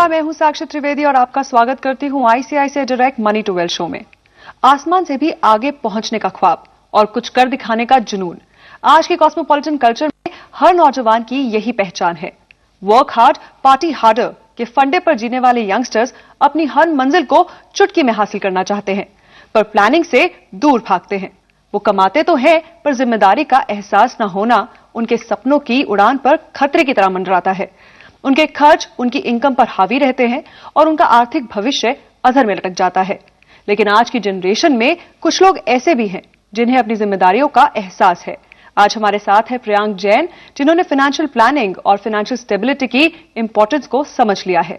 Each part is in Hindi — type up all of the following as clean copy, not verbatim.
नमस्कार, मैं हूं साक्षी त्रिवेदी और आपका स्वागत करती हूं ICICI direct money to wealth show में। आसमान से भी आगे पहुंचने का ख्वाब और कुछ कर दिखाने का जुनून, आज के कॉस्मोपॉलिटन कल्चर में हर नौजवान की यही पहचान है। वर्क हार्ड पार्टी हार्डर के फंडे पर जीने वाले यंगस्टर्स अपनी हर मंजिल को चुटकी में हासिल करना चाहते हैं, पर प्लानिंग से दूर भागते हैं। वो कमाते तो हैं, पर जिम्मेदारी का एहसास न होना उनके सपनों की उड़ान पर खतरे की तरह मंडराता है। उनके खर्च उनकी इनकम पर हावी रहते हैं और उनका आर्थिक भविष्य अधर में लटक जाता है। लेकिन आज की जनरेशन में कुछ लोग ऐसे भी हैं जिन्हें अपनी जिम्मेदारियों का एहसास है। आज हमारे साथ है प्रियांक जैन, जिन्होंने फाइनेंशियल प्लानिंग और फाइनेंशियल स्टेबिलिटी की इंपॉर्टेंस को समझ लिया है।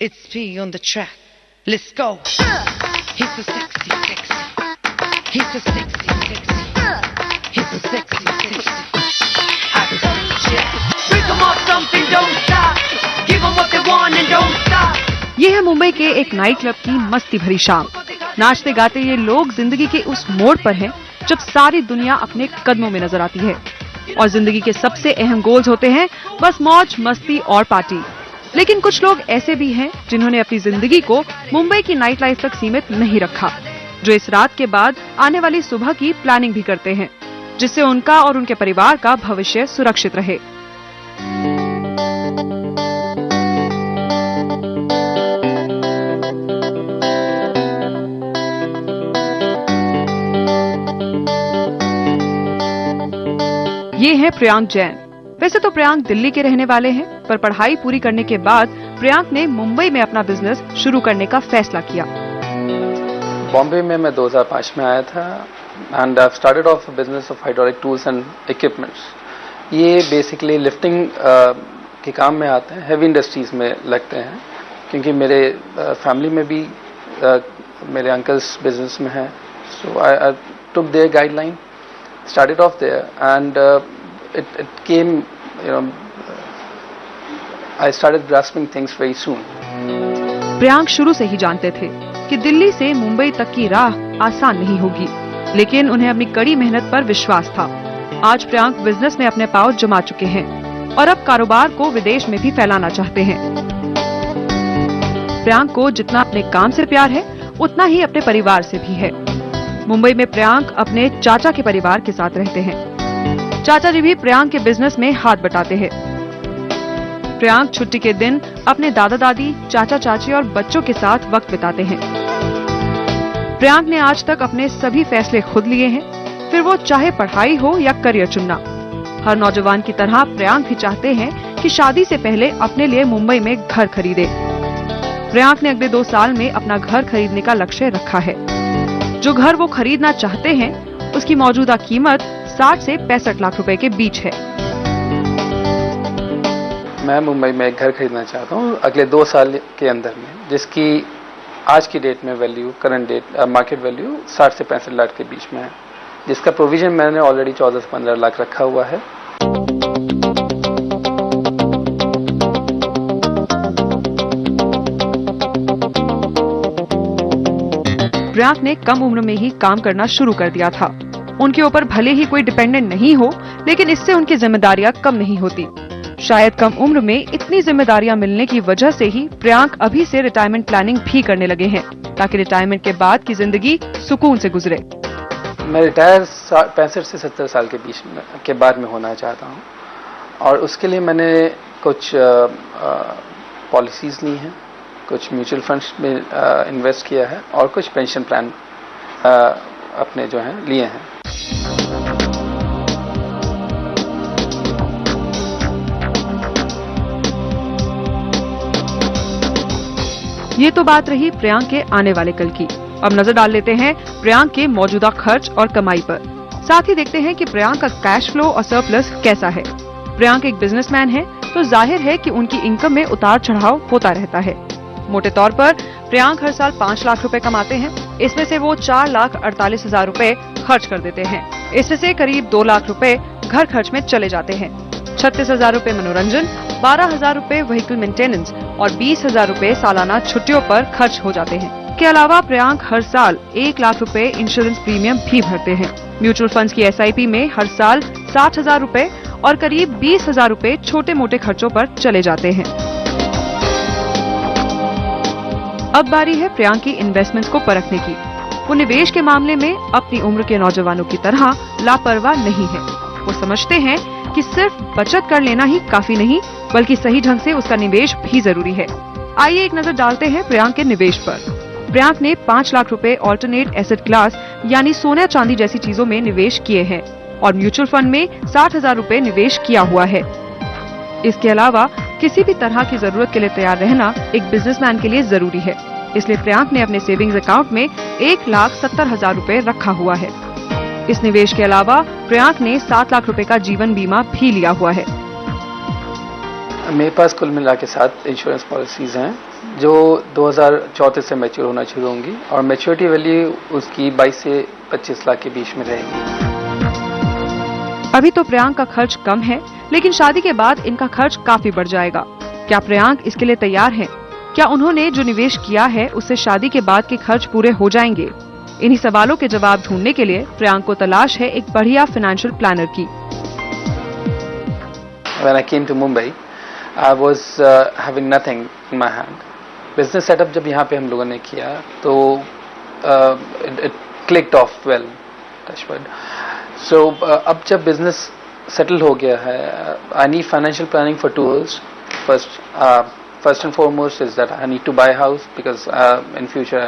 It's P on the track. Let's go. He's so sexy, sexy. He's so sexy, sexy. He's so sexy, sexy. I told ya. Bring 'em up something, don't stop. Give 'em what they want and don't stop. ये है मुंबई के एक नाइट क्लब की मस्ती भरी शाम। नाचते गाते ये लोग जिंदगी के उस मोड़ पर हैं जब सारी दुनिया अपने कदमों में नजर आती है और जिंदगी के सबसे अहम गोल्स होते हैं बस मौज मस्ती और पार्टी। लेकिन कुछ लोग ऐसे भी हैं जिन्होंने अपनी जिंदगी को मुंबई की नाइट लाइफ तक सीमित नहीं रखा, जो इस रात के बाद आने वाली सुबह की प्लानिंग भी करते हैं, जिससे उनका और उनके परिवार का भविष्य सुरक्षित रहे। ये है प्रियांक जैन। वैसे तो प्रियांक दिल्ली के रहने वाले हैं, पर पढ़ाई पूरी करने के बाद प्रियांक ने मुंबई में अपना बिजनेस शुरू करने का फैसला किया। बॉम्बे में मैं 2005 में आया था and I started off business of hydraulic tools and equipments. ये बेसिकली लिफ्टिंग के काम में आते हैं, हेवी इंडस्ट्रीज में लगते हैं, क्योंकि मेरे फैमिली में भी मेरे अंकल्स बिजनेस में हैं। So I took their guideline, started off there and it came, I started grasping things very soon. Priyank शुरू से ही जानते थे कि दिल्ली से मुंबई तक की राह आसान नहीं होगी, लेकिन उन्हें अपनी कड़ी मेहनत पर विश्वास था। आज प्रियांक बिजनेस में अपने पांव जमा चुके हैं और अब कारोबार को विदेश में भी फैलाना चाहते हैं। प्रियांक को जितना अपने काम से प्यार है उतना ही अपने परिवार से भी है। मुंबई में प्रियांक अपने चाचा के परिवार के साथ रहते हैं। चाचा जी भी प्रियांक के बिजनेस में हाथ बटाते हैं। प्रियांक छुट्टी के दिन अपने दादा दादी, चाचा चाची और बच्चों के साथ वक्त बिताते हैं। प्रियांक ने आज तक अपने सभी फैसले खुद लिए हैं, फिर वो चाहे पढ़ाई हो या करियर चुनना। हर नौजवान की तरह प्रियांक भी चाहते हैं कि शादी से पहले अपने लिए मुंबई में घर खरीदे। प्रियांक ने अगले 2 साल में अपना घर खरीदने का लक्ष्य रखा है। जो घर वो खरीदना चाहते हैं उसकी मौजूदा कीमत 60 से 65 लाख रुपए के बीच है। मैं मुंबई में एक घर खरीदना चाहता हूँ अगले 2 साल के अंदर में, जिसकी आज की डेट में value, current debt market value 60 से 65 लाख के बीच में है, जिसका प्रोविजन मैंने ऑलरेडी 14 से 15 लाख रखा हुआ है। प्रियांक ने कम उम्र में ही काम करना शुरू कर दिया था। उनके ऊपर भले ही कोई डिपेंडेंट नहीं हो, लेकिन इससे उनकी जिम्मेदारियां कम नहीं होती। शायद कम उम्र में इतनी जिम्मेदारियां मिलने की वजह से ही प्रियांक अभी से रिटायरमेंट प्लानिंग भी करने लगे हैं, ताकि रिटायरमेंट के बाद की जिंदगी सुकून से गुजरे। मैं रिटायर 65 से 70 साल के बीच में के बाद में होना चाहता हूँ, और उसके लिए मैंने कुछ पॉलिसीज ली हैं, कुछ म्यूचुअल फंड्स में इन्वेस्ट किया है और कुछ पेंशन प्लान अपने जो हैं लिए हैं। ये तो बात रही प्रियांक के आने वाले कल की। अब नजर डाल लेते हैं प्रियांक के मौजूदा खर्च और कमाई पर। साथ ही देखते हैं कि प्रियांक का कैश फ्लो और सरप्लस कैसा है। प्रियांक एक बिजनेसमैन है, तो जाहिर है कि उनकी इनकम में उतार चढ़ाव होता रहता है। मोटे तौर पर प्रियांक हर साल 5 लाख रुपए कमाते हैं। इसमें से वो 4,48,000 रुपए खर्च कर देते हैं। इसमें से करीब 2 लाख रुपए घर खर्च में चले जाते हैं। 36,000 रुपए मनोरंजन, 12,000 रुपए व्हीकल मेंटेनेंस और 20,000 रुपए सालाना छुट्टियों पर खर्च हो जाते हैं। के अलावा प्रियांक हर साल 1 लाख रुपए इंश्योरेंस प्रीमियम भी भरते हैं। म्यूचुअल फंड्स की SIP में हर साल 60,000 रुपए और करीब 20,000 रुपए छोटे मोटे खर्चों पर चले जाते हैं। अब बारी है प्रियांक की इन्वेस्टमेंट्स को परखने की। वो निवेश के मामले में अपनी उम्र के नौजवानों की तरह लापरवाह नहीं है। वो समझते हैं कि सिर्फ बचत कर लेना ही काफी नहीं, बल्कि सही ढंग से उसका निवेश भी जरूरी है। आइए एक नजर डालते हैं प्रियांक के निवेश पर। प्रियांक ने 5 लाख रुपए ऑल्टरनेट एसेट क्लास यानी सोना चांदी जैसी चीजों में निवेश किए हैं और म्यूचुअल फंड में 60,000 रुपए निवेश किया हुआ है। इसके अलावा किसी भी तरह की जरूरत के लिए तैयार रहना एक बिजनेसमैन के लिए जरूरी है। इसलिए प्रियांक ने अपने सेविंग्स अकाउंट में 1,70,000 रुपए रखा हुआ है। इस निवेश के अलावा प्रियांक ने 7 लाख रुपए का जीवन बीमा भी लिया हुआ है। मेरे पास कुल मिला के 7 इंश्योरेंस पॉलिसीज हैं जो 2034 से मैच्योर होना शुरू होंगी और मैच्योरिटी वैल्यू उसकी 22 से 25 लाख के बीच में रहेगी। अभी तो प्रियांक का खर्च कम है, लेकिन शादी के बाद इनका खर्च काफी बढ़ जाएगा। क्या प्रियांक इसके लिए तैयार हैं? क्या उन्होंने जो निवेश किया है उससे शादी के बाद के खर्च पूरे हो जाएंगे? इन्हीं सवालों के जवाब ढूंढने के लिए प्रियांक को तलाश है एक बढ़िया फाइनेंशियल प्लानर की। When I came to Mumbai, I was having nothing in my hand. Business setup जब यहाँ पे हम लोगों ने किया तो it clicked off well, touch wood. So अब जब business settle हो गया है, I need financial planning for 2 years. First and foremost is that I need to buy a house because in future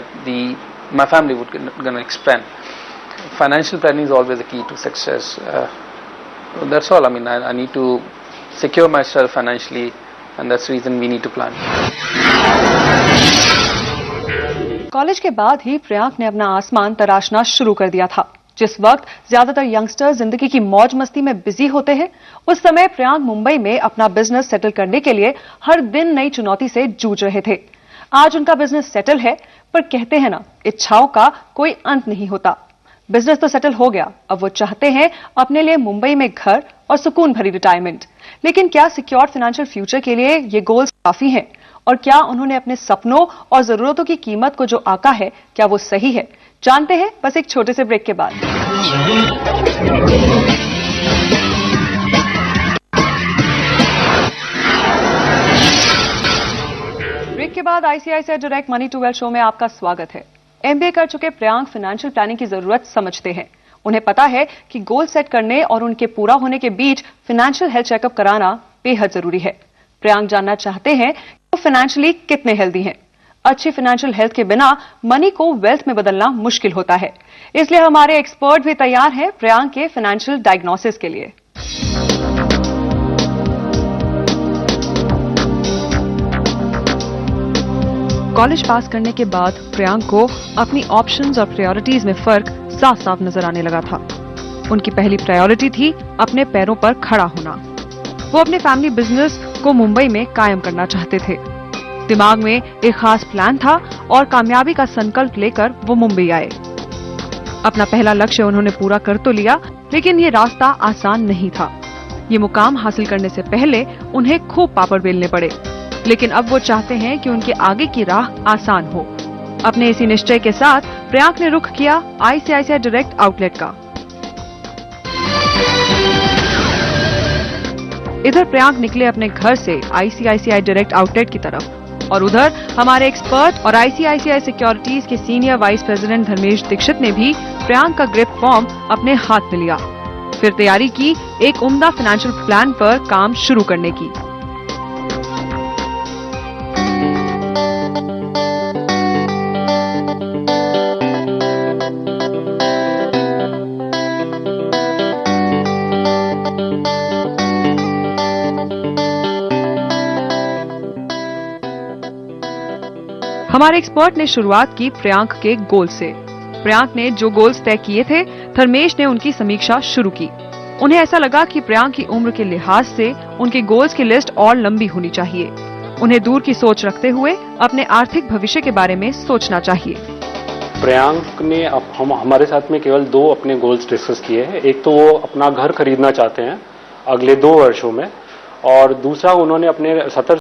my family would gonna expand. Financial planning is always the key to success. That's all. I mean, I need to secure myself financially, and that's the reason we need to plan. College के बाद ही प्रियांक ने अपना आसमान तराशना शुरू कर दिया था। जिस वक्त ज्यादातर यंगस्टर्स जिंदगी की मौज मस्ती में बिजी होते हैं, उस समय प्रियांक मुंबई में अपना बिजनेस सेटल करने के लिए हर दिन नई चुनौती से जूझ रहे थे। आज उनका बिजनेस सेटल है, पर कहते हैं ना, इच्छाओं का कोई अंत नहीं होता। बिजनेस तो सेटल हो गया, अब वो चाहते हैं अपने लिए मुंबई में घर और सुकून भरी रिटायरमेंट। लेकिन क्या सिक्योर फाइनेंशियल फ्यूचर के लिए ये गोल्स काफी हैं? और क्या उन्होंने अपने सपनों और जरूरतों की कीमत को जो आंका है, क्या वो सही है? जानते हैं बस एक छोटे से ब्रेक के बाद। ब्रेक के बाद ICICI direct money to wealth show में आपका स्वागत है। एमबीए कर चुके प्रियांक फाइनेंशियल प्लानिंग की जरूरत समझते हैं। उन्हें पता है कि गोल सेट करने और उनके पूरा होने के बीच फाइनेंशियल हेल्थ चेकअप कराना बेहद जरूरी है। प्रियांक जानना चाहते हैं कि वो फाइनेंशियली कितने हेल्दी हैं। अच्छी फाइनेंशियल हेल्थ के बिना मनी को वेल्थ में बदलना मुश्किल होता है। इसलिए हमारे एक्सपर्ट भी तैयार हैं प्रियांक के फाइनेंशियल डायग्नोसिस के लिए। कॉलेज पास करने के बाद प्रियांक को अपनी ऑप्शंस और प्रायोरिटीज में फर्क साफ साफ नजर आने लगा था। उनकी पहली प्रायोरिटी थी अपने पैरों पर खड़ा होना। वो अपने फैमिली बिजनेस को मुंबई में कायम करना चाहते थे। दिमाग में एक खास प्लान था और कामयाबी का संकल्प लेकर वो मुंबई आए। अपना पहला लक्ष्य उन्होंने पूरा कर तो लिया, लेकिन ये रास्ता आसान नहीं था। ये मुकाम हासिल करने से पहले उन्हें खूब पापड़ बेलने पड़े, लेकिन अब वो चाहते हैं कि उनके आगे की राह आसान हो। अपने इसी निश्चय के साथ प्रियांक ने रुख किया आईसीआईसीआई डायरेक्ट आउटलेट का। इधर प्रियांक निकले अपने घर से आईसीआईसीआई डायरेक्ट आउटलेट की तरफ और उधर हमारे एक्सपर्ट और आईसीआईसीआई सिक्योरिटीज के senior vice president Dharmesh Dikshit ने भी प्रियांक का ग्रिप फॉर्म अपने हाथ में लिया। फिर तैयारी की एक उम्दा फाइनेंशियल प्लान पर काम शुरू करने की। हमारे एक्सपर्ट ने शुरुआत की प्रियांक के गोल से। प्रियांक ने जो गोल्स तय किए थे, धर्मेश ने उनकी समीक्षा शुरू की। उन्हें ऐसा लगा कि प्रियांक की उम्र के लिहाज से उनके गोल्स की लिस्ट और लंबी होनी चाहिए। उन्हें दूर की सोच रखते हुए अपने आर्थिक भविष्य के बारे में सोचना चाहिए। प्रियांक ने हमारे साथ में केवल 2 अपने गोल्स डिस्कस किए हैं। एक तो वो अपना घर खरीदना चाहते हैं अगले 2 वर्षों में, और दूसरा उन्होंने अपने 70